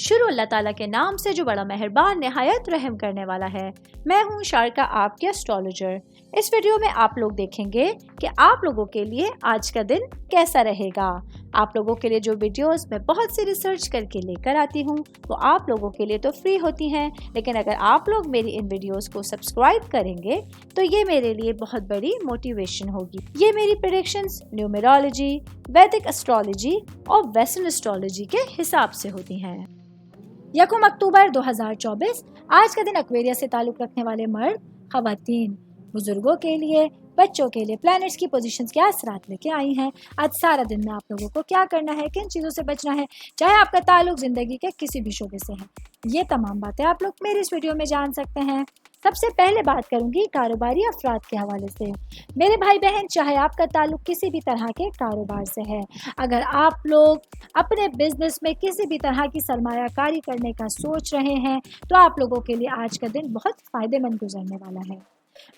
شروع اللہ تعالیٰ کے نام سے جو بڑا مہربان نہایت رحم کرنے والا ہے۔ میں ہوں شارکا، آپ کے اسٹرالوجر۔ اس ویڈیو میں آپ لوگ دیکھیں گے کہ آپ لوگوں کے لیے آج کا دن کیسا رہے گا۔ آپ لوگوں کے لیے جو ویڈیوز میں بہت سی ریسرچ کر کے لے کر آتی ہوں وہ آپ لوگوں کے لیے تو فری ہوتی ہیں، لیکن اگر آپ لوگ میری ان ویڈیوز کو سبسکرائب کریں گے تو یہ میرے لیے بہت بڑی موٹیویشن ہوگی۔ یہ میری پریڈکشنز نیومرولوجی، ویدک اسٹرالوجی اور ویسٹرن اسٹرالوجی کے حساب سے ہوتی ہیں۔ 1 اکتوبر 2024 آج کا دن ایکویریم سے تعلق رکھنے والے مرد، خواتین، بزرگوں کے لیے، بچوں کے لیے پلانٹس کی پوزیشنز کیا اثرات لے کے آئی ہیں۔ آج سارا دن میں آپ لوگوں کو کیا کرنا ہے، کن چیزوں سے بچنا ہے، چاہے آپ کا تعلق زندگی کے کسی بھی شعبے سے ہے، یہ تمام باتیں آپ لوگ میری اس ویڈیو میں جان سکتے ہیں۔ سب سے پہلے بات کروں گی کاروباری افراد کے حوالے سے۔ میرے بھائی بہن، چاہے آپ کا تعلق کسی بھی طرح کے کاروبار سے ہے، اگر آپ لوگ اپنے بزنس میں کسی بھی طرح کی سرمایہ کاری کرنے کا سوچ رہے ہیں تو آپ لوگوں کے لیے آج کا دن بہت فائدے مند گزرنے والا ہے۔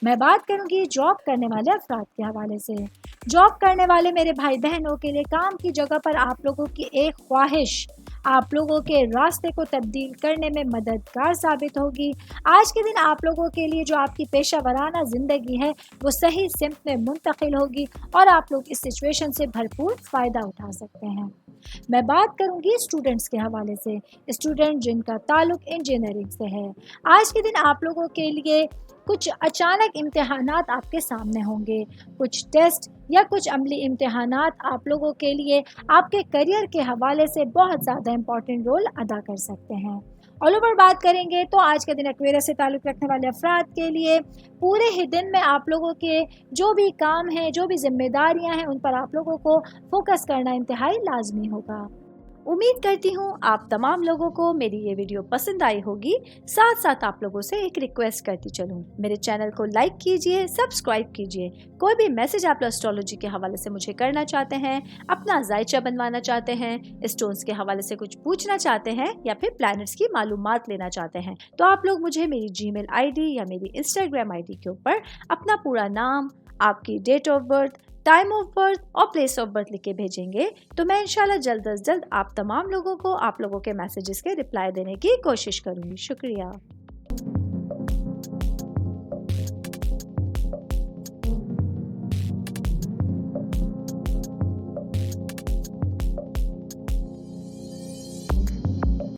میں بات کروں گی جاب کرنے والے افراد کے حوالے سے۔ جاب کرنے والے میرے بھائی بہنوں کے لیے کام کی جگہ پر آپ لوگوں کی ایک خواہش آپ لوگوں کے راستے کو تبدیل کرنے میں مددگار ثابت ہوگی۔ آج کے دن آپ لوگوں کے لیے جو آپ کی پیشہ ورانہ زندگی ہے وہ صحیح سمت میں منتقل ہوگی اور آپ لوگ اس سچویشن سے بھرپور فائدہ اٹھا سکتے ہیں۔ میں بات کروں گی اسٹوڈنٹس کے حوالے سے۔ اسٹوڈنٹ جن کا تعلق انجینئرنگ سے ہے، آج کے دن آپ لوگوں کے لیے کچھ اچانک امتحانات آپ کے سامنے ہوں گے، کچھ ٹیسٹ یا کچھ عملی امتحانات آپ لوگوں کے لیے آپ کے کریئر کے حوالے سے بہت زیادہ امپورٹنٹ رول ادا کر سکتے ہیں۔ آل اوور بات کریں گے تو آج کے دن ایکویریم سے تعلق رکھنے والے افراد کے لیے پورے ہی دن میں آپ لوگوں کے جو بھی کام ہیں، جو بھی ذمہ داریاں ہیں، ان پر آپ لوگوں کو فوکس کرنا انتہائی لازمی ہوگا۔ امید کرتی ہوں آپ تمام لوگوں کو میری یہ ویڈیو پسند آئی ہوگی۔ ساتھ ساتھ آپ لوگوں سے ایک ریکویسٹ کرتی چلوں، میرے چینل کو لائک کیجئے، سبسکرائب کیجئے۔ کوئی بھی میسج آپ اسٹرالوجی کے حوالے سے مجھے کرنا چاہتے ہیں، اپنا ذائچہ بنوانا چاہتے ہیں، اسٹونز کے حوالے سے کچھ پوچھنا چاہتے ہیں یا پھر پلانٹس کی معلومات لینا چاہتے ہیں تو آپ لوگ مجھے میری جی میل آئی ڈی یا میری انسٹاگرام آئی ڈی کے اوپر اپنا پورا نام، آپ کی date of birth, time of birth اور پلیس آف برتھ لکھ کے بھیجیں گے تو میں انشاءاللہ جلد از جلد آپ تمام لوگوں کو آپ لوگوں کے میسیجز کے رپلائی دینے کی کوشش کروں گی۔ شکریہ۔